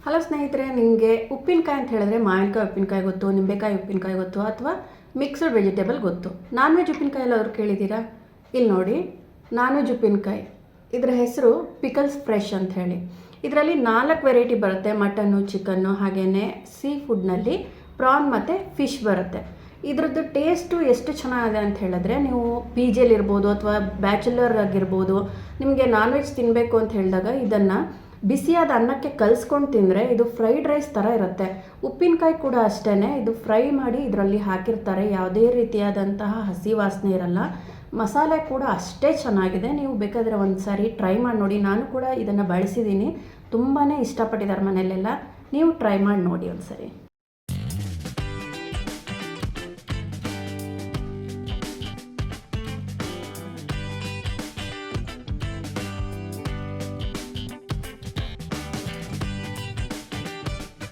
Hello ಸ್ನೇಹಿತರೆ, ನಿಮಗೆ ಉಪ್ಪಿನಕಾಯಿ ಅಂತ ಹೇಳಿದ್ರೆ ಮಾವಿನಕಾಯಿ ಉಪ್ಪಿನಕಾಯಿ ಗೊತ್ತು, ನಿಂಬೆಕಾಯಿ ಉಪ್ಪಿನಕಾಯಿ ಗೊತ್ತು, ಅಥವಾ ಮಿಕ್ಸ್ಡ್ ವೆಜಿಟೇಬಲ್ ಗೊತ್ತು. ನಾನ್ ವೆಜ್ ಉಪ್ಪಿನಕಾಯಿ ಎಲ್ಲ ಅವ್ರು ಕೇಳಿದ್ದೀರಾ? ಇಲ್ಲಿ ನೋಡಿ, ನಾನ್ ವೆಜ್ ಉಪ್ಪಿನಕಾಯಿ. ಇದರ ಹೆಸರು ಪಿಕಲ್ಸ್ ಫ್ರೆಶ್ ಅಂತ ಹೇಳಿ. ಇದರಲ್ಲಿ 4 ವೆರೈಟಿ ಬರುತ್ತೆ. ಮಟನ್ನು, ಚಿಕನ್ನು, ಹಾಗೆಯೇ ಸೀ ಫುಡ್ನಲ್ಲಿ ಪ್ರಾನ್ ಮತ್ತು ಫಿಶ್ ಬರುತ್ತೆ. ಇದ್ರದ್ದು ಟೇಸ್ಟು ಎಷ್ಟು ಚೆನ್ನಾಗಿದೆ ಅಂತ ಹೇಳಿದ್ರೆ, ನೀವು ಪಿ ಜಿಯಲ್ಲಿರ್ಬೋದು ಅಥವಾ ಬ್ಯಾಚುಲರ್ ಆಗಿರ್ಬೋದು, ನಿಮಗೆ ನಾನ್ ವೆಜ್ ತಿನ್ನಬೇಕು ಅಂತ ಹೇಳಿದಾಗ ಇದನ್ನು ಬಿಸಿಯಾದ ಅನ್ನಕ್ಕೆ ಕಲಿಸ್ಕೊಂಡು ತಿಂದರೆ ಇದು ಫ್ರೈಡ್ ರೈಸ್ ಥರ ಇರುತ್ತೆ. ಉಪ್ಪಿನಕಾಯಿ ಕೂಡ ಅಷ್ಟೇ, ಇದು ಫ್ರೈ ಮಾಡಿ ಇದರಲ್ಲಿ ಹಾಕಿರ್ತಾರೆ. ಯಾವುದೇ ರೀತಿಯಾದಂತಹ ಹಸಿ ವಾಸನೆ ಇರಲ್ಲ. ಮಸಾಲೆ ಕೂಡ ಅಷ್ಟೇ ಚೆನ್ನಾಗಿದೆ. ನೀವು ಬೇಕಾದರೆ ಒಂದು ಸಾರಿ ಟ್ರೈ ಮಾಡಿ ನೋಡಿ. ನಾನು ಕೂಡ ಇದನ್ನು ಬಳಸಿದ್ದೀನಿ, ತುಂಬಾ ಇಷ್ಟಪಟ್ಟಿದ್ದಾರೆ ಮನೆಯಲ್ಲೆಲ್ಲ. ನೀವು ಟ್ರೈ ಮಾಡಿ ನೋಡಿ ಒಂದು ಸರಿ.